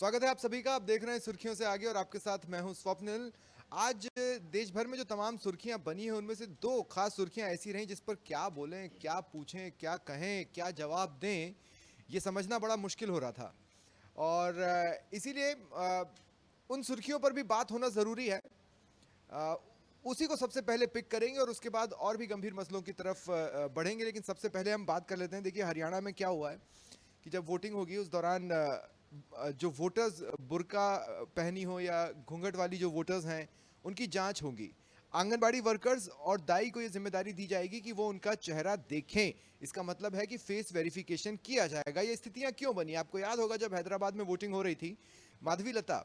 स्वागत है आप सभी का। आप देख रहे हैं सुर्खियों से आगे और आपके साथ मैं हूं स्वप्निल। आज देश भर में जो तमाम सुर्खियां बनी हैं उनमें से दो खास सुर्खियां ऐसी रहीं जिस पर क्या बोलें, क्या पूछें, क्या कहें, क्या जवाब दें, ये समझना बड़ा मुश्किल हो रहा था। और इसीलिए उन सुर्खियों पर भी बात होना ज़रूरी है। अ, उसी को सबसे पहले पिक करेंगे और उसके बाद और भी गंभीर मसलों की तरफ बढ़ेंगे। लेकिन सबसे पहले हम बात कर लेते हैं। देखिए, हरियाणा में क्या हुआ है कि जब वोटिंग होगी उस दौरान जो वोटर्स बुर्का पहनी हो या घूंघट वाली जो वोटर्स हैं उनकी जांच होगी। आंगनबाड़ी वर्कर्स और दाई को ये जिम्मेदारी दी जाएगी कि वो उनका चेहरा देखें। इसका मतलब है कि फेस वेरिफिकेशन किया जाएगा। ये स्थितियां क्यों बनी? आपको याद होगा जब हैदराबाद में वोटिंग हो रही थी, माधवी लता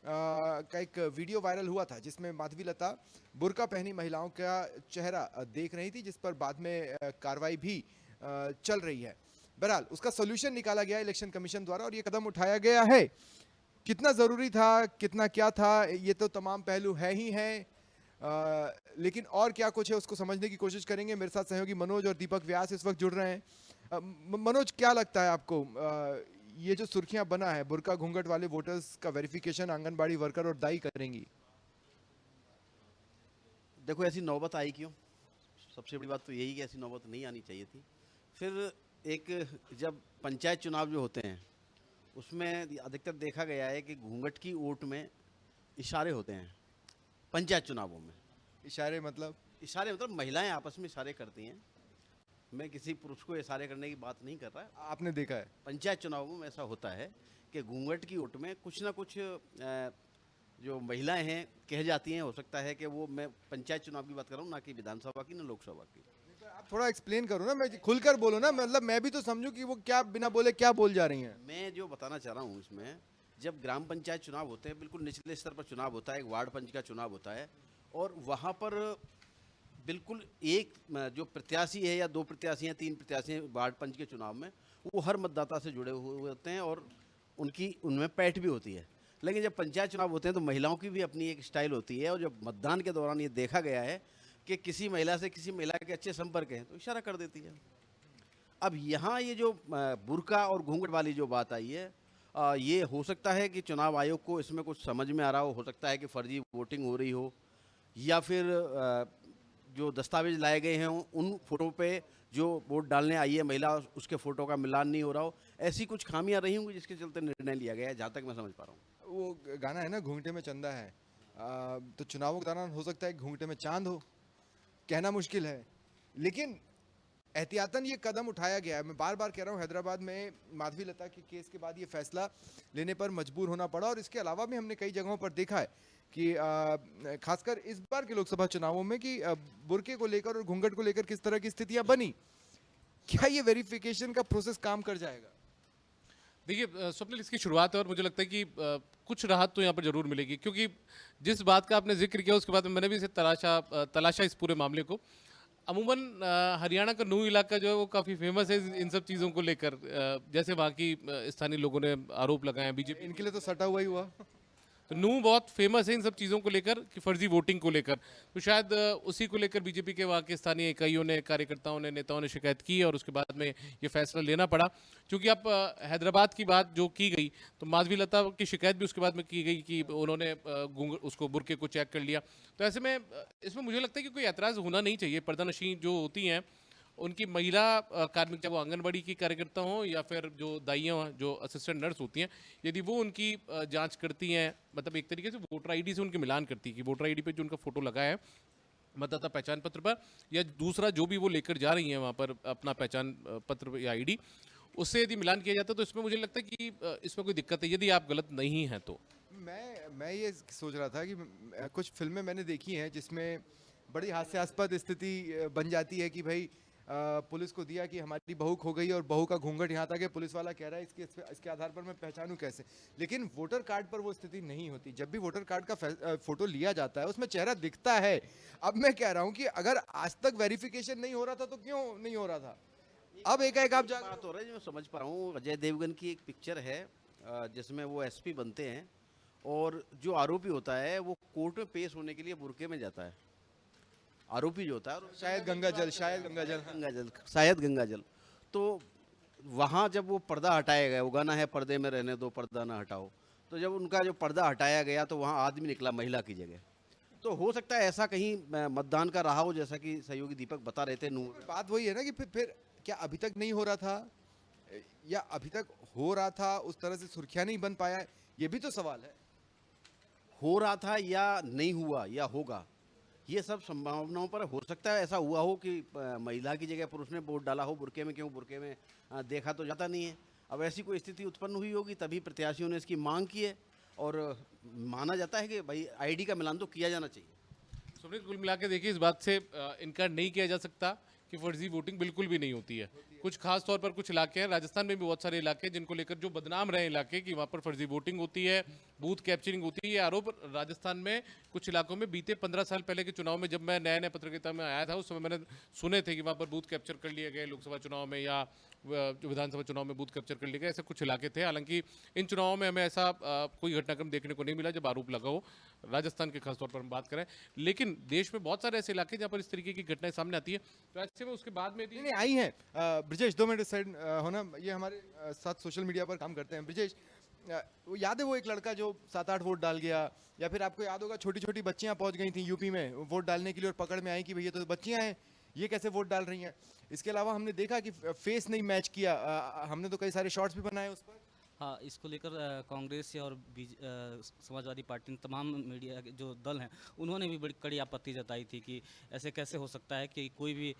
का एक वीडियो वायरल हुआ था जिसमें माधवी लता बुर्का पहनी महिलाओं का चेहरा देख रही थी, जिस पर बाद में कार्रवाई भी चल रही है। बहरहाल उसका सोल्यूशन निकाला गया इलेक्शन कमीशन द्वारा और ये कदम उठाया गया है। कितना ज़रूरी था, कितना क्या था, ये तो तमाम पहलू है ही हैं। लेकिन और क्या कुछ है उसको समझने की कोशिश करेंगे। मेरे साथ सहयोगी मनोज और दीपक व्यास इस वक्त जुड़ रहे हैं। मनोज, क्या लगता है आपको, ये जो सुर्खियां बना है बुर्का घूंघट वाले वोटर्स का वेरिफिकेशन आंगनबाड़ी वर्कर और दाई करेंगी? देखो, ऐसी नौबत आई क्यों? सबसे बड़ी बात तो यही कि ऐसी नौबत नहीं आनी चाहिए थी। फिर एक जब पंचायत चुनाव जो होते हैं उसमें अधिकतर देखा गया है कि घूंघट की वोट में इशारे होते हैं। पंचायत चुनावों में इशारे मतलब? इशारे मतलब महिलाएं आपस में इशारे करती हैं। मैं किसी पुरुष को इशारे करने की बात नहीं कर रहा। आपने देखा है? पंचायत चुनावों में ऐसा होता है कि घूंघट की वोट में कुछ ना कुछ जो महिलाएं हैं कह जाती हैं। हो सकता है कि वो, मैं पंचायत चुनाव की बात कर रहा हूँ, ना कि विधानसभा की, ना लोकसभा की। आप थोड़ा एक्सप्लेन करो ना, मैं खुलकर बोलो ना, मतलब मैं भी तो समझूं कि वो क्या बिना बोले क्या बोल जा रही हैं। मैं जो बताना चाह रहा हूँ इसमें, जब ग्राम पंचायत चुनाव होते हैं, बिल्कुल निचले स्तर पर चुनाव होता है, एक वार्ड पंच का चुनाव होता है, और वहाँ पर बिल्कुल एक जो प्रत्याशी है या दो प्रत्याशी हैं, तीन प्रत्याशी हैं वार्ड पंच के चुनाव में, वो हर मतदाता से जुड़े हुए होते हैं और उनमें पैठ भी होती है। लेकिन जब पंचायत चुनाव होते हैं तो महिलाओं की भी अपनी एक स्टाइल होती है, और जब मतदान के दौरान ये देखा गया है कि किसी महिला से किसी महिला के अच्छे संपर्क हैं तो इशारा कर देती है। अब यहाँ ये जो बुर्का और घूंघट वाली जो बात आई है, ये हो सकता है कि चुनाव आयोग को इसमें कुछ समझ में आ रहा हो सकता है कि फर्जी वोटिंग हो रही हो, या फिर जो दस्तावेज लाए गए हैं उन फोटो पे जो वोट डालने आई है महिला उसके फोटो का मिलान नहीं हो रहा हो। ऐसी कुछ खामियां रही होंगी जिसके चलते निर्णय लिया गया है, जहाँ तक मैं समझ पा रहा हूँ। वो गाना है ना, घूंघटे में चंदा है। तो चुनावों के दौरान हो सकता है घूंघटे में चांद हो, कहना मुश्किल है। लेकिन एहतियातन ये कदम उठाया गया है। मैं बार बार कह रहा हूँ, हैदराबाद में माधवी लता के केस के बाद ये फैसला लेने पर मजबूर होना पड़ा। और इसके अलावा भी हमने कई जगहों पर देखा है कि खासकर इस बार के लोकसभा चुनावों में कि बुर्के को लेकर और घूंघट को लेकर किस तरह की स्थितियां बनी। क्या ये वेरिफिकेशन का प्रोसेस काम कर जाएगा? देखिए स्वप्निल, इसकी शुरुआत है और मुझे लगता है कि कुछ राहत तो यहाँ पर जरूर मिलेगी, क्योंकि जिस बात का आपने जिक्र किया उसके बाद मैंने भी इसे तलाशा इस पूरे मामले को। अमूमन हरियाणा का नूह इलाका जो है वो काफ़ी फेमस है इन सब चीज़ों को लेकर। जैसे वहाँ की स्थानीय लोगों ने आरोप लगाए बीजेपी इनके लिए तो सटा हुआ ही हुआ। तो नूह बहुत फेमस है इन सब चीज़ों को लेकर कि फर्जी वोटिंग को लेकर। तो शायद उसी को लेकर बीजेपी के वहाँ के स्थानीय इकाइयों ने, कार्यकर्ताओं ने, नेताओं ने शिकायत की और उसके बाद में ये फैसला लेना पड़ा। क्योंकि अब हैदराबाद की बात जो की गई तो माधवी लता की शिकायत भी उसके बाद में की गई कि उन्होंने उसको बुर्के को चेक कर लिया। तो ऐसे में इसमें मुझे लगता है कि कोई एतराज़ होना नहीं चाहिए। पर्दानशीं जो होती हैं उनकी महिला कार्मिक, चाहे वो आंगनबाड़ी की कार्यकर्ता हों या फिर जो दाइयाँ जो असिस्टेंट नर्स होती हैं, यदि वो उनकी जांच करती हैं, मतलब एक तरीके से वोटर आईडी से उनके मिलान करती है कि वोटर आईडी पे जो उनका फोटो लगा है मतदाता पहचान पत्र पर, या दूसरा जो भी वो लेकर जा रही हैं वहाँ पर अपना पहचान पत्र या आईडी, उससे यदि मिलान किया जाता है तो इसमें मुझे लगता है कि इसमें कोई दिक्कत है यदि आप गलत नहीं हैं तो। मैं ये सोच रहा था कि कुछ फिल्में मैंने देखी हैं जिसमें बड़ी हास्यास्पद स्थिति बन जाती है कि भाई पुलिस को दिया कि हमारी बहू खो गई और बहू का घूंघट यहाँ तक है, पुलिस वाला कह रहा है इसके आधार पर मैं पहचानूं कैसे। लेकिन वोटर कार्ड पर वो स्थिति नहीं होती। जब भी वोटर कार्ड का फोटो लिया जाता है उसमें चेहरा दिखता है। अब मैं कह रहा हूँ कि अगर आज तक वेरिफिकेशन नहीं हो रहा था तो क्यों नहीं हो रहा था? अब एक आप बात हो रही है जो मैं समझ पा रहा हूँ, अजय देवगन की एक पिक्चर है जिसमें वो एसपी बनते हैं और जो आरोपी होता है वो कोर्ट में पेश होने के लिए बुर्के में जाता है। आरोपी जो होता है, शायद गंगा जल। तो वहाँ जब वो पर्दा हटाया गया, वो गाना है पर्दे में रहने दो पर्दा ना हटाओ, तो जब उनका जो पर्दा हटाया गया तो वहाँ आदमी निकला महिला की जगह। तो हो सकता है ऐसा कहीं मतदान का रहा हो, जैसा कि सहयोगी दीपक बता रहे थे। बात वही है ना कि फिर क्या अभी तक नहीं हो रहा था, या अभी तक हो रहा था उस तरह से सुर्खियां नहीं बन पाया, ये भी तो सवाल है। हो रहा था या नहीं हुआ या होगा, ये सब संभावनाओं पर हो सकता है ऐसा हुआ हो कि महिला की जगह पुरुष ने वोट डाला हो। बुर्के में क्यों, बुर्के में देखा तो जाता नहीं है। अब ऐसी कोई स्थिति उत्पन्न हुई होगी तभी प्रत्याशियों ने इसकी मांग की है, और माना जाता है कि भाई आईडी का मिलान तो किया जाना चाहिए। सुमित, कुल मिला के देखिए, इस बात से इनकार नहीं किया जा सकता कि फर्जी वोटिंग बिल्कुल भी नहीं होती है। कुछ खास तौर पर कुछ इलाके हैं, राजस्थान में भी बहुत सारे इलाके हैं जिनको लेकर जो बदनाम रहे इलाके कि वहाँ पर फर्जी वोटिंग होती है, बूथ कैप्चरिंग होती है। ये आरोप राजस्थान में कुछ इलाकों में बीते 15 साल पहले के चुनाव में, जब मैं नया नया पत्रकारिता में आया था, उस समय मैंने सुने थे कि वहाँ पर बूथ कैप्चर कर लिए गए लोकसभा चुनाव में, या जो विधानसभा चुनाव में बूथ कैप्चर कर लिए गए, ऐसे कुछ इलाके थे। हालांकि इन चुनावों में हमें ऐसा कोई घटनाक्रम देखने को नहीं मिला जब आरोप लगा हो, राजस्थान के खासतौर पर हम बात करें। लेकिन देश में बहुत सारे ऐसे इलाके जहाँ पर इस तरीके की घटनाएं सामने आती है। तो ऐसे में उसके बाद में भी नहीं आई हैं। ब्रिजेश 2 मिनट साइड होना, ये हमारे साथ सोशल मीडिया पर काम करते हैं। ब्रिजेश, वो याद है वो एक लड़का जो 7-8 वोट डाल गया, या फिर आपको याद होगा छोटी छोटी बच्चियां पहुंच गई थी यूपी में वोट डालने के लिए और पकड़ में आई कि भैया तो बच्चियां हैं, ये कैसे वोट डाल रही हैं। इसके अलावा हमने देखा कि फेस नहीं मैच किया, हमने तो कई सारे शॉट्स भी बनाए उस पर। हाँ, इसको लेकर कांग्रेस और समाजवादी पार्टी, तमाम मीडिया के जो दल हैं, उन्होंने भी बड़ी कड़ी आपत्ति जताई थी कि ऐसे कैसे हो सकता है कि कोई भी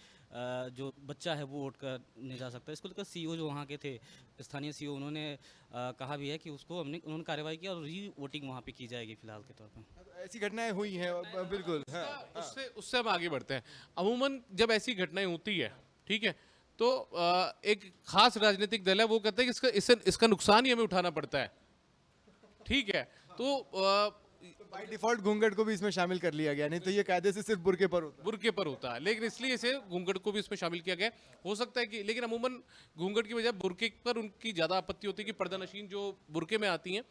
जो बच्चा है वो वोट कर नहीं जा सकता। इसको लेकर सीईओ जो वहाँ के थे, स्थानीय सीईओ, उन्होंने कहा भी है कि उसको उन्होंने कार्रवाई की और री वोटिंग वहाँ पे की जाएगी फिलहाल के तौर पर। ऐसी घटनाएं हुई हैं बिल्कुल। हाँ, उससे हम आगे बढ़ते हैं। अमूमन जब ऐसी घटनाएं होती है, ठीक है, तो एक खास राजनीतिक दल है वो कहते हैं कि इसका नुकसान ही हमें उठाना पड़ता है, ठीक है। तो बाय डिफॉल्ट घूंघट को भी इसमें शामिल कर लिया गया, नहीं तो ये कायदे से सिर्फ बुर्के पर होता। बुर्के पर होता है, लेकिन इसलिए इसे घूंघट को भी इसमें शामिल किया गया। हो सकता है कि, लेकिन अमूमन घूंघट की बजाय बुर्के पर उनकी ज्यादा आपत्ति होती है कि पर्दानशीन जो बुर्के में आती हैं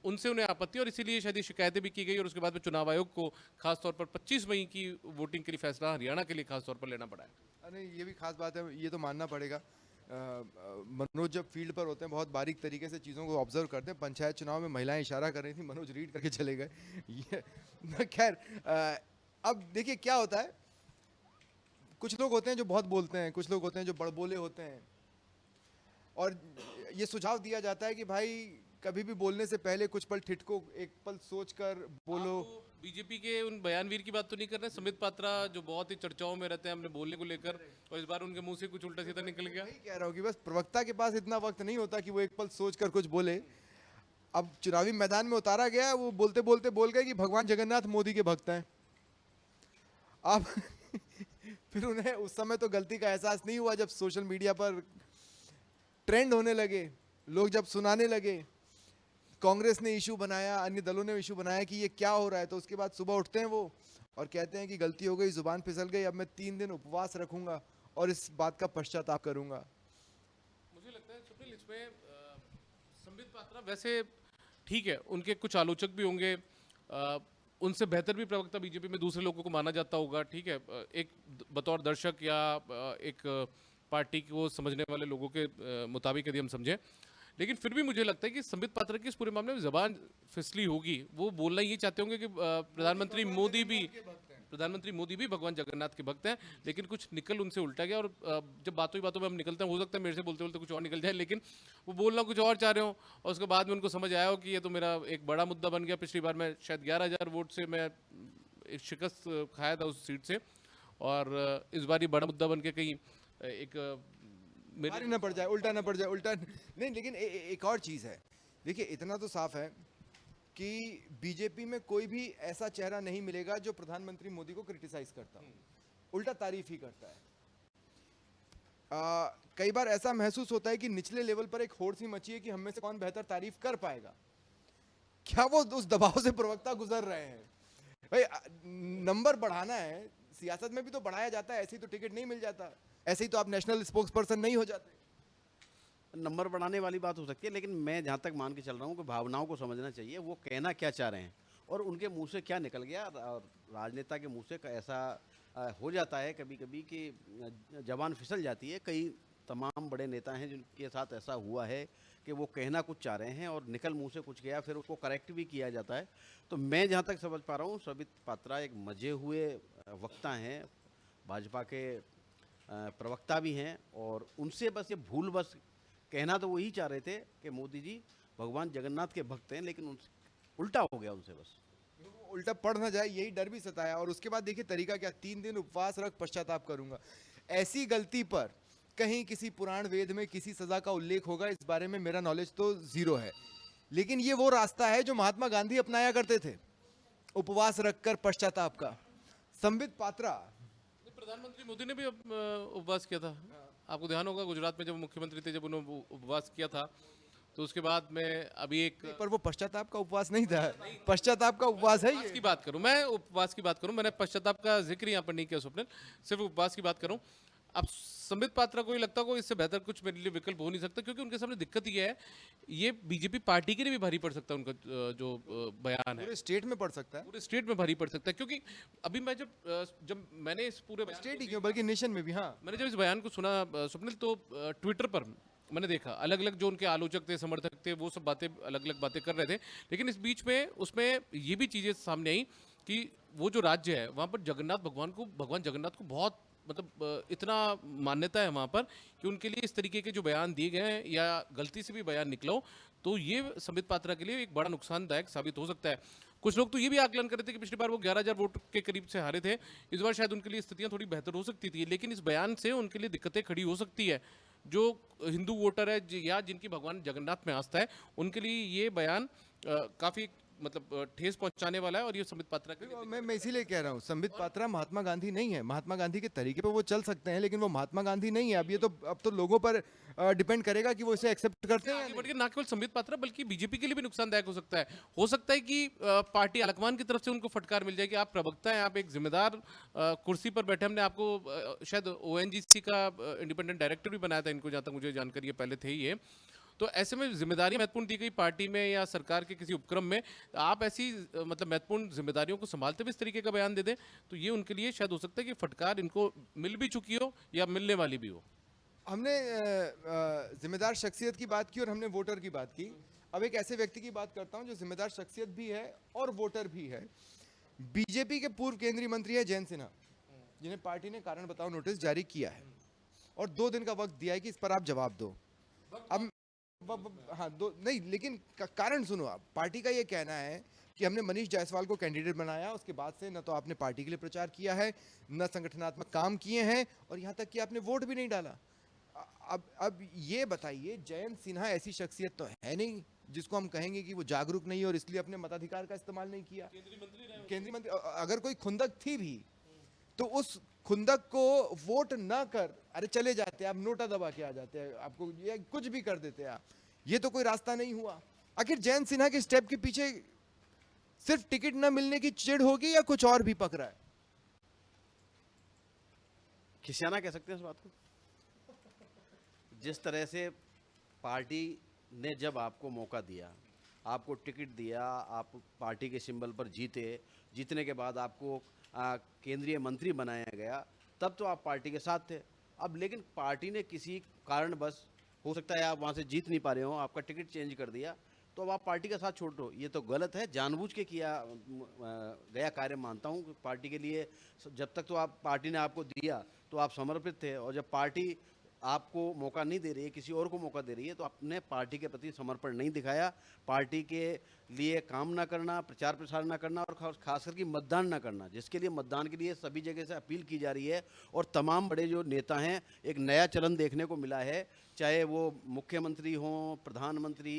उनसे उन्हें आपत्ति, और इसीलिए शायद ये शिकायतें भी की गई, और उसके बाद में चुनाव आयोग को खासतौर पर 25 मई की वोटिंग के लिए फैसला हरियाणा के लिए खासतौर पर लेना पड़ा है। नहीं, ये भी खास बात है, ये तो मानना पड़ेगा। मनोज जब फील्ड पर होते हैं बहुत बारीक तरीके से चीज़ों को ऑब्जर्व करते हैं। पंचायत चुनाव में महिलाएं इशारा कर रही थी, मनोज रीड करके चले गए। ये खैर, अब देखिए क्या होता है, कुछ लोग होते हैं जो बहुत बोलते हैं, कुछ लोग होते हैं जो बड़बोले होते हैं, और ये सुझाव दिया जाता है कि भाई कभी भी बोलने से पहले कुछ पल ठिठको, एक पल सोचकर बोलो। बीजेपी के उन बयानवीर की बात तो नहीं कर रहे, संबित पात्रा जो बहुत ही चर्चाओं में रहते हैं हमने बोलने को लेकर, और इस बार उनके मुंह से कुछ उल्टा सीधा निकल गया। वही कह रहा हूँ कि बस प्रवक्ता के पास इतना वक्त नहीं होता कि वो एक पल सोचकर कुछ बोले। अब चुनावी मैदान में उतारा गया, वो बोलते बोलते बोल गए कि भगवान जगन्नाथ मोदी के भक्त हैं। अब फिर उन्हें उस समय तो गलती का एहसास नहीं हुआ, जब सोशल मीडिया पर ट्रेंड होने लगे, लोग जब सुनाने लगे, कांग्रेस ने इशू बनाया, अन्य दलों ने इशू बनाया कि ये क्या हो रहा है, तो उसके बाद सुबह उठते हैं वो और कहते हैं कि गलती हो गई, जुबान फिसल गई, अब मैं 3 दिन उपवास रखूंगा और इस बात का पश्चाताप करूंगा। मुझे लगता है स्वप्निल, इसमें संबित पात्रा वैसे ठीक है, उनके कुछ आलोचक भी होंगे, उनसे बेहतर भी प्रवक्ता बीजेपी में दूसरे लोगों को माना जाता होगा, ठीक है, एक बतौर दर्शक या एक पार्टी को समझने वाले लोगों के मुताबिक यदि हम समझें। लेकिन फिर भी मुझे लगता है कि संबित पात्रा की इस पूरे मामले में जबान फिसली होगी। वो बोलना ये चाहते होंगे कि प्रधानमंत्री मोदी भी भगवान जगन्नाथ के भक्त हैं, लेकिन कुछ निकल उनसे उल्टा गया, और जब बातों ही बातों में हम निकलते हैं, हो सकता है मेरे से बोलते बोलते कुछ और निकल जाए, लेकिन वो बोलना कुछ और चाह रहे हो, और उसके बाद में उनको समझ आया हो कि ये तो मेरा एक बड़ा मुद्दा बन गया। पिछली बार मैं शायद 11,000 वोट से मैं शिकस्त खाया था उस सीट से, और इस बार ये बड़ा मुद्दा बन के कहीं एक भारी न पड़ जाए, उल्टा न पड़ जाए, उल्टा नहीं। लेकिन एक और चीज़ है, देखिए इतना तो साफ है कि बीजेपी में कोई भी ऐसा चेहरा नहीं मिलेगा जो प्रधानमंत्री मोदी को क्रिटिसाइज करता, उल्टा तारीफ ही करता है। कई बार ऐसा महसूस होता है कि निचले लेवल पर एक होड़ सी मची है कि हम में से कौन बेहतर तारीफ कर पाएगा। क्या वो उस दबाव से प्रवक्ता गुजर रहे हैं? भाई नंबर बढ़ाना है, सियासत में भी तो बढ़ाया जाता है, ऐसे ही तो टिकट नहीं मिल जाता, ऐसे ही तो आप नेशनल स्पोक्स पर्सन नहीं हो जाते। नंबर बढ़ाने वाली बात हो सकती है, लेकिन मैं जहाँ तक मान के चल रहा हूँ कि भावनाओं को समझना चाहिए, वो कहना क्या चाह रहे हैं और उनके मुंह से क्या निकल गया। राजनेता के मुंह से ऐसा हो जाता है कभी कभी कि जबान फिसल जाती है, कई तमाम बड़े नेता हैं जिनके साथ ऐसा हुआ है कि वो कहना कुछ चाह रहे हैं और निकल मुंह से कुछ गया, फिर उसको करेक्ट भी किया जाता है। तो मैं जहाँ तक समझ पा रहा हूँ, संबित पात्रा एक मजे हुए वक्ता हैं, भाजपा के प्रवक्ता भी हैं, और उनसे बस ये भूल बस कहना तो वही चाह रहे थे कि मोदी जी भगवान जगन्नाथ के भक्त हैं, लेकिन उल्टा हो गया उनसे बस। उल्टा पड़ ना जाए यही डर भी सताया। और उसके बाद देखिए तरीका क्या, 3 दिन उपवास रख पश्चाताप करूंगा। ऐसी गलती पर कहीं किसी पुराण वेद में किसी सजा का उल्लेख होगा, इस बारे में मेरा नॉलेज तो जीरो है। लेकिन ये वो रास्ता है जो महात्मा गांधी अपनाया करते थे, उपवास रखकर पश्चाताप का। संबित पात्रा, प्रधानमंत्री मोदी ने भी उपवास किया था। आपको ध्यान होगा गुजरात में जब मुख्यमंत्री थे, जब उन्होंने उपवास किया था, तो उसके बाद में अभी एक पर वो पश्चाताप का उपवास नहीं था, पश्चाताप का उपवास है उपवास ये। की बात करूं, मैं उपवास की बात करूं, मैंने पश्चाताप का जिक्र यहाँ पर नहीं किया स्वप्निल, सिर्फ उपवास की बात करूं। अब संबित पात्रा को ये लगता है को इससे बेहतर कुछ मेरे लिए विकल्प हो नहीं सकता, क्योंकि उनके सामने दिक्कत ये है, ये बीजेपी पार्टी के लिए भी भारी पड़ सकता है उनका जो बयान है, पूरे स्टेट में पड़ सकता है। पूरे स्टेट में भारी पड़ सकता है। क्योंकि अभी मैं जब मैंने इस पूरे स्टेट ही क्यों बल्कि नेशन में भी। हाँ, मैंने जब इस बयान को सुना स्वप्निल, तो ट्विटर पर मैंने देखा अलग अलग जो उनके आलोचक थे, समर्थक थे, वो सब बातें अलग अलग बातें कर रहे थे। लेकिन इस बीच में उसमें ये भी चीज़ें सामने आई कि वो जो राज्य है वहाँ पर भगवान जगन्नाथ को बहुत मतलब इतना मान्यता है वहाँ पर कि उनके लिए इस तरीके के जो बयान दिए गए हैं या गलती से भी बयान निकला हो, तो ये संबित पात्रा के लिए एक बड़ा नुकसानदायक साबित हो सकता है। कुछ लोग तो ये भी आकलन कर रहे थे कि पिछली बार वो 11,000 वोट के करीब से हारे थे, इस बार शायद उनके लिए स्थितियां थोड़ी बेहतर हो सकती थी, लेकिन इस बयान से उनके लिए दिक्कतें खड़ी हो सकती है। जो हिंदू वोटर है या जिनकी भगवान जगन्नाथ में आस्था है, उनके लिए ये बयान काफ़ी मतलब ठेस पहुंचाने वाला है। और ये संबित पात्रा के लिए मैं इसीलिए कह रहा हूँ, संबित पात्रा महात्मा गांधी नहीं है। महात्मा गांधी के तरीके पे वो चल सकते हैं, लेकिन वो महात्मा गांधी नहीं है। अब तो लोगों पर डिपेंड करेगा कि वो इसे एक्सेप्ट करते हैं या आगे नहीं। बढ़ के ना केवल संबित पात्रा बल्कि बीजेपी के लिए भी नुकसानदायक हो सकता है। हो सकता है कि पार्टी आलाकमान की तरफ से उनको फटकार मिल जाएगी, आप प्रवक्ता हैं, आप एक जिम्मेदार कुर्सी पर बैठे, हमने आपको शायद ओएनजीसी का इंडिपेंडेंट डायरेक्टर भी बनाया था, इनको जहाँ तक मुझे जानकारी है पहले थे ही ये। तो ऐसे में जिम्मेदारी महत्वपूर्ण दी गई पार्टी में या सरकार के किसी उपक्रम में, आप ऐसी मतलब महत्वपूर्ण जिम्मेदारियों को संभालते हुए इस तरीके का बयान दे दें, तो ये उनके लिए शायद हो सकता है कि फटकार इनको मिल भी चुकी हो या मिलने वाली भी हो। हमने जिम्मेदार शख्सियत की बात की और हमने वोटर की बात की। अब एक ऐसे व्यक्ति की बात करता हूं जो जिम्मेदार शख्सियत भी है और वोटर भी है। बीजेपी के पूर्व केंद्रीय मंत्री है जयंत सिन्हा, जिन्हें पार्टी ने कारण बताओ नोटिस जारी किया है और 2 दिन का वक्त दिया है कि इस पर आप जवाब दो। अब हाँ, नहीं, लेकिन कारण सुनो आप। पार्टी का ये कहना है कि हमने मनीष जायसवाल को कैंडिडेट बनाया, उसके बाद से न तो आपने पार्टी के लिए प्रचार किया है, न संगठनात्मक काम किए हैं, और यहाँ तक कि आपने वोट भी नहीं डाला। अब ये बताइए, जयंत सिन्हा ऐसी शख्सियत तो है नहीं जिसको हम कहेंगे कि वो जागरूक नहीं है और इसलिए अपने मताधिकार का इस्तेमाल नहीं किया। केंद्रीय मंत्री अगर कोई खुंदक थी भी तो उस खुंदक को वोट ना कर अरे चले जाते, आप नोटा दबा के आ जाते हैं, आपको ये कुछ भी कर देते हैं आप, ये तो कोई रास्ता नहीं हुआ। आखिर जयंत सिन्हा के स्टेप के पीछे सिर्फ टिकट न मिलने की चिढ़ होगी या कुछ और भी पक रहा है? खिसियाना कह सकते हैं इस बात को। जिस तरह से पार्टी ने जब आपको मौका दिया, आपको टिकट दिया, आप पार्टी के सिंबल पर जीते, जीतने के बाद आपको केंद्रीय मंत्री बनाया गया, तब तो आप पार्टी के साथ थे। अब लेकिन पार्टी ने किसी कारण बस, हो सकता है आप वहाँ से जीत नहीं पा रहे हो, आपका टिकट चेंज कर दिया, तो अब आप पार्टी का साथ छोड़ दो। ये तो गलत है, जानबूझ के किया गया कार्य मानता हूँ। पार्टी के लिए जब तक तो आप पार्टी ने आपको दिया तो आप समर्पित थे, और जब पार्टी आपको मौका नहीं दे रही है, किसी और को मौका दे रही है, तो आपने पार्टी के प्रति समर्पण नहीं दिखाया। पार्टी के लिए काम ना करना, प्रचार प्रसार ना करना, और खास करके मतदान ना करना, जिसके लिए मतदान के लिए सभी जगह से अपील की जा रही है। और तमाम बड़े जो नेता हैं, एक नया चलन देखने को मिला है, चाहे वो मुख्यमंत्री हों, प्रधानमंत्री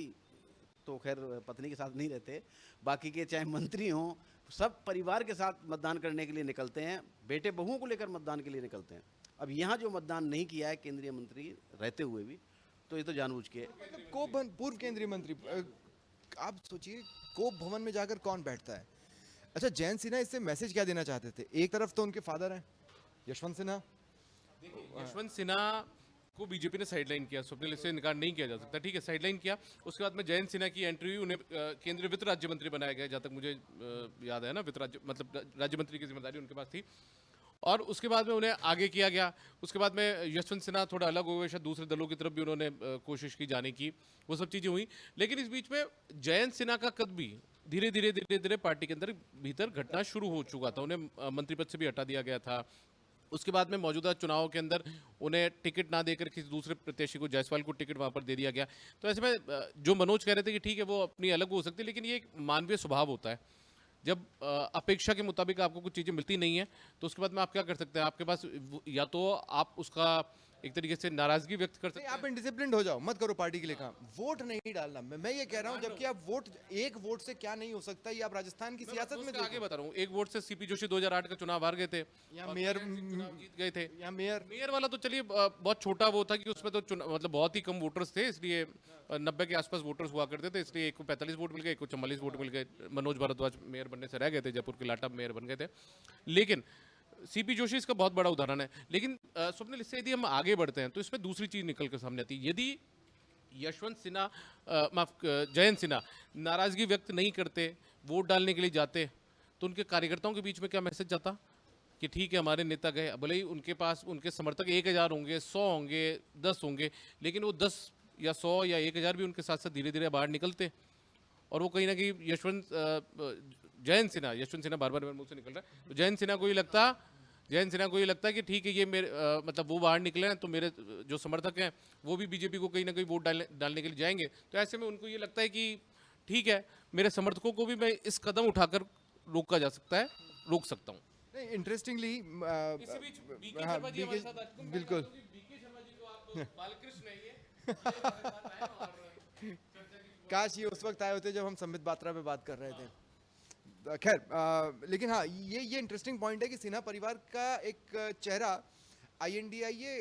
तो खैर पत्नी के साथ नहीं रहते, बाकी के चाहे मंत्री हों, सब परिवार के साथ मतदान करने के लिए निकलते हैं, बेटे बहुओं को लेकर मतदान के लिए निकलते हैं। अब यहाँ जो मतदान नहीं किया है केंद्रीय मंत्री रहते हुए भी, तो ये तो जानबूझ के। कोप भवन, पूर्व केंद्रीय मंत्री, आप सोचिए कोप भवन में जाकर कौन बैठता है? अच्छा, जयंत सिन्हा इससे मैसेज क्या देना चाहते थे? एक तरफ तो उनके फादर हैं यशवंत सिन्हा। यशवंत सिन्हा को बीजेपी ने साइडलाइन किया, स्वप्निल, इससे इनकार नहीं किया जा सकता, ठीक है, साइडलाइन किया। उसके बाद में जयंत सिन्हा की एंट्री हुई, उन्हें केंद्रीय वित्त राज्य मंत्री बनाया गया, जहाँ तक मुझे याद है ना, वित्त राज्य मतलब राज्य मंत्री की जिम्मेदारी उनके पास थी। और उसके बाद में उन्हें आगे किया गया। उसके बाद में यशवंत सिन्हा थोड़ा अलग हो गए, शायद दूसरे दलों की तरफ भी उन्होंने कोशिश की जाने की, वो सब चीज़ें हुई। लेकिन इस बीच में जयंत सिन्हा का कद भी धीरे धीरे पार्टी के अंदर भीतर घटना शुरू हो चुका था। उन्हें मंत्री पद से भी हटा दिया गया था। उसके बाद में मौजूदा चुनाव के अंदर उन्हें टिकट ना देकर किसी दूसरे प्रत्याशी को, जायसवाल को टिकट वहां पर दे दिया गया। तो ऐसे में जो मनोज कह रहे थे कि ठीक है वो अपनी अलग हो सकती है, लेकिन ये एक मानवीय स्वभाव होता है। जब अपेक्षा के मुताबिक आपको कुछ चीज़ें मिलती नहीं है तो उसके बाद में आप क्या कर सकते हैं? आपके पास या तो आप उसका एक तरीके से नाराजगी व्यक्त कर सकते नहीं, हैं। आप इंडिसिप्लिन हो जाओ, मत करो पार्टी के लिए काम। वोट नहीं डालना, मैं ये कह रहा हूँ, जबकि आप वोट, एक वोट से क्या नहीं हो सकता, ये आप राजस्थान की सियासत में आगे देखो। बता रहा हूँ, एक वोट से सीपी जोशी 2008 का चुनाव हार गए थे, यहाँ और मेयर चुनाव जीत गए थे। यहाँ मेयर मेयर वाला तो चलिए बहुत छोटा वो था कि उसमें तो मतलब बहुत ही कम वोटर्स थे, इसलिए 90 के आसपास वोटर्स हुआ करते थे, इसलिए एक को 45 वोट मिल गए, एक को 44 वोट मिल गए। मनोज भारद्वाज मेयर बनने से रह गए थे, जयपुर के लाटा मेयर बन गए थे। लेकिन सीपी जोशी इसका बहुत बड़ा उदाहरण है। लेकिन स्वप्निल, इससे यदि हम आगे बढ़ते हैं तो इसमें दूसरी चीज निकल कर सामने आती है। यदि यशवंत सिन्हा जयंत सिन्हा नाराजगी व्यक्त नहीं करते, वोट डालने के लिए जाते, तो उनके कार्यकर्ताओं के बीच में क्या मैसेज जाता कि ठीक है हमारे नेता गए, भले ही उनके पास उनके समर्थक 1000 होंगे, 100 होंगे, 10 होंगे, लेकिन वो 10 या 100 या 1000 भी उनके साथ साथ धीरे धीरे बाहर निकलते, और वो कहीं ना कहीं जयंत सिन्हा बार बार मेरे मुंह से निकल रहा है, तो जयंत सिन्हा को ये लगता है कि ठीक है ये मेरे मतलब वो बाहर निकले हैं तो मेरे जो समर्थक हैं वो भी बीजेपी को कहीं ना कहीं वोट डालने के लिए जाएंगे। तो ऐसे में उनको ये लगता है कि ठीक है मेरे समर्थकों को भी मैं इस कदम उठाकर रोका जा सकता है, रोक सकता हूँ। नहीं, इंटरेस्टिंगली इसी बीच बीके हाँ, शर्मा जी हमारे साथ आज तुम बिल्कुल। कहना चाहोगे, बीके शर्मा जी को आप बालकृष्ण है ये हमारे साथ आए और चर्चा की। काश ये उस वक्त आए होते जब हम संबित बात्रा पे बात कर रहे थे। खैर, लेकिन हाँ, ये इंटरेस्टिंग पॉइंट है कि सिन्हा परिवार का एक चेहरा INDIA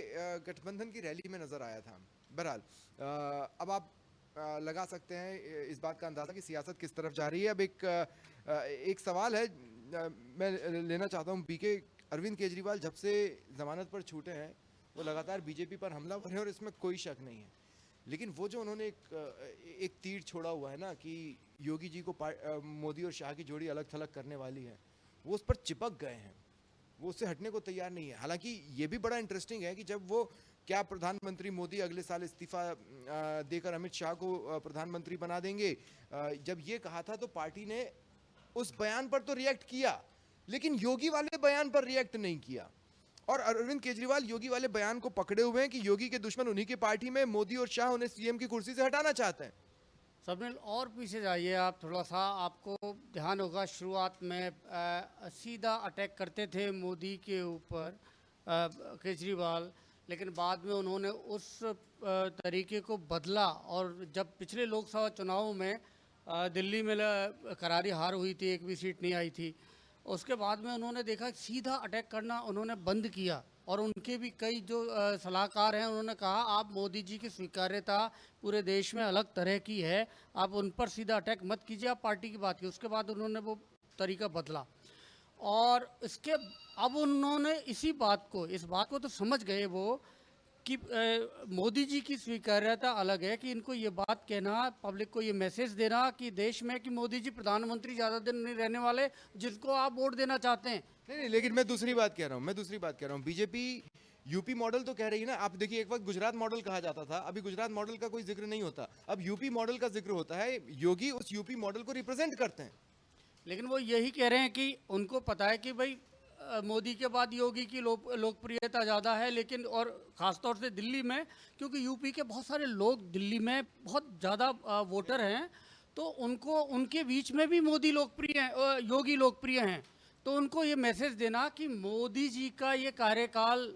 गठबंधन की रैली में नजर आया था। बहरहाल अब आप लगा सकते हैं इस बात का अंदाजा कि सियासत किस तरफ जा रही है। अब एक सवाल है मैं लेना चाहता हूँ। बीके अरविंद केजरीवाल जब से जमानत पर छूटे हैं वो लगातार बीजेपी पर हमलावर हैं और इसमें कोई शक नहीं है। लेकिन वो जो उन्होंने एक तीर छोड़ा हुआ है ना कि योगी जी को मोदी और शाह की जोड़ी अलग थलग करने वाली है, वो उस पर चिपक गए हैं, वो उससे हटने को तैयार नहीं है। हालांकि ये भी बड़ा इंटरेस्टिंग है कि जब वो क्या प्रधानमंत्री मोदी अगले साल इस्तीफा देकर अमित शाह को प्रधानमंत्री बना देंगे, जब ये कहा था तो पार्टी ने उस बयान पर तो रिएक्ट किया, लेकिन योगी वाले बयान पर रिएक्ट नहीं किया। और अरविंद केजरीवाल योगी वाले बयान को पकड़े हुए हैं कि योगी के दुश्मन उन्हीं की पार्टी में, मोदी और शाह उन्हें CM की कुर्सी से हटाना चाहते हैं। स्वप्निल, और पीछे जाइए आप थोड़ा सा, आपको ध्यान होगा शुरुआत में सीधा अटैक करते थे मोदी के ऊपर केजरीवाल, लेकिन बाद में उन्होंने उस तरीके को बदला। और जब पिछले लोकसभा चुनाव में दिल्ली में करारी हार हुई थी, एक भी सीट नहीं आई थी, उसके बाद में उन्होंने देखा सीधा अटैक करना उन्होंने बंद किया। और उनके भी कई जो सलाहकार हैं उन्होंने कहा आप मोदी जी की स्वीकार्यता पूरे देश में अलग तरह की है, आप उन पर सीधा अटैक मत कीजिए, आप पार्टी की बात कीजिए। उसके बाद उन्होंने वो तरीका बदला और इसके अब उन्होंने इस बात को तो समझ गए वो कि मोदी जी की स्वीकार्यता अलग है, कि इनको ये बात कहना, पब्लिक को ये मैसेज देना कि देश में कि मोदी जी प्रधानमंत्री ज़्यादा दिन नहीं रहने वाले जिनको आप वोट देना चाहते हैं। नहीं, लेकिन मैं दूसरी बात कह रहा हूँ। बीजेपी यूपी मॉडल तो कह रही है ना। आप देखिए, एक वक्त गुजरात मॉडल कहा जाता था, अभी गुजरात मॉडल का कोई जिक्र नहीं होता, अब यूपी मॉडल का जिक्र होता है। योगी उस यूपी मॉडल को रिप्रेजेंट करते हैं। लेकिन वो यही कह रहे हैं कि उनको पता है कि भाई मोदी के बाद योगी की लोकप्रियता ज़्यादा है, लेकिन और ख़ासतौर से दिल्ली में, क्योंकि यूपी के बहुत सारे लोग दिल्ली में बहुत ज़्यादा वोटर हैं, तो उनको उनके बीच में भी मोदी लोकप्रिय हैं, योगी लोकप्रिय हैं। तो उनको ये मैसेज देना कि मोदी जी का ये कार्यकाल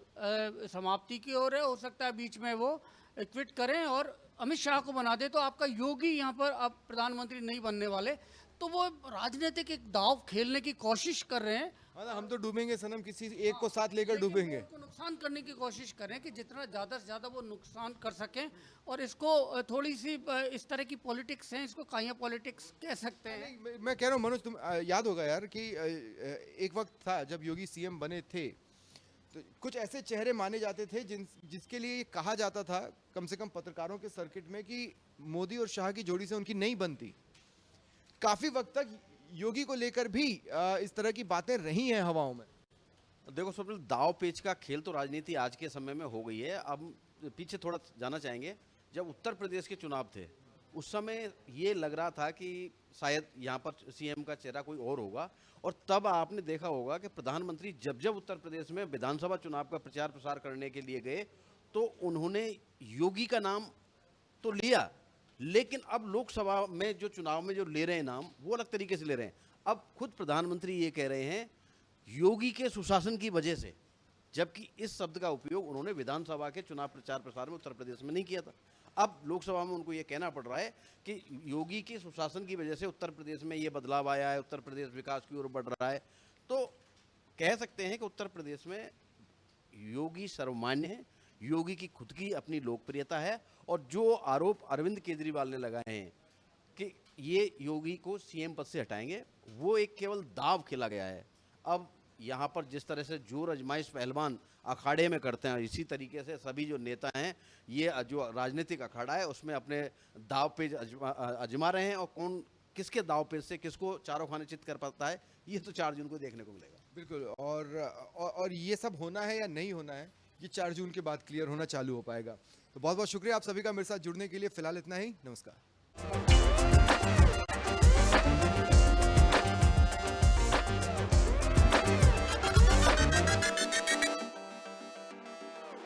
समाप्ति की ओर है, हो सकता है बीच में वो क्विट करें और अमित शाह को बना दे, तो आपका योगी यहाँ पर अब प्रधानमंत्री नहीं बनने वाले। तो वो राजनीतिक एक दाव खेलने की कोशिश कर रहे हैं। हम तो डूबेंगे सनम, किसी एक को साथ लेकर डूबेंगे। उनको नुकसान करने की कोशिश कर रहे हैं कि जितना ज़्यादा से ज़्यादा वो नुकसान कर सकें। और इसको थोड़ी सी इस तरह की पॉलिटिक्स है, इसको काया पॉलिटिक्स कह सकते हैं। मैं कह रहा हूँ मनोज, तुम याद होगा यार कि एक वक्त था जब योगी CM बने थे, तो कुछ ऐसे चेहरे माने जाते थे जिसके लिए कहा जाता था, कम से कम पत्रकारों के सर्किट में, कि मोदी और शाह की जोड़ी से उनकी नहीं बनती। काफी वक्त तक योगी को लेकर भी इस तरह की बातें रही हैं हवाओं में। देखो स्वप्निल, दाव पेच का खेल तो राजनीति आज के समय में हो गई है। अब पीछे थोड़ा जाना चाहेंगे, जब उत्तर प्रदेश के चुनाव थे उस समय ये लग रहा था कि शायद यहाँ पर सीएम का चेहरा कोई और होगा, और तब आपने देखा होगा कि प्रधानमंत्री जब जब उत्तर प्रदेश में विधानसभा चुनाव का प्रचार प्रसार करने के लिए गए तो उन्होंने योगी का नाम तो लिया, लेकिन अब लोकसभा में जो चुनाव में जो ले रहे हैं नाम, वो अलग तरीके से ले रहे हैं। अब खुद प्रधानमंत्री ये कह रहे हैं योगी के सुशासन की वजह से, जबकि इस शब्द का उपयोग उन्होंने विधानसभा के चुनाव प्रचार प्रसार में उत्तर प्रदेश में नहीं किया था। अब लोकसभा में उनको ये कहना पड़ रहा है कि योगी के सुशासन की वजह से उत्तर प्रदेश में ये बदलाव आया है, उत्तर प्रदेश विकास की ओर बढ़ रहा है। तो कह सकते हैं कि उत्तर प्रदेश में योगी सर्वमान्य है, योगी की खुद की अपनी लोकप्रियता है, और जो आरोप अरविंद केजरीवाल ने लगाए हैं कि ये योगी को सीएम पद से हटाएंगे, वो एक केवल दाव खेला गया है। अब यहाँ पर जिस तरह से जोर आजमाइश पहलवान अखाड़े में करते हैं, इसी तरीके से सभी जो नेता हैं, ये जो राजनीतिक अखाड़ा है उसमें अपने दाव पेच आजमा रहे हैं, और कौन किसके दाव पेच से किसको चारों खाने चित कर पाता है, ये तो 4 जून को देखने को मिलेगा। बिल्कुल। और ये सब होना है या नहीं होना है, ये 4 जून के बाद क्लियर होना चालू हो पाएगा। तो बहुत बहुत शुक्रिया आप सभी का मेरे साथ जुड़ने के लिए। फिलहाल इतना ही, नमस्कार।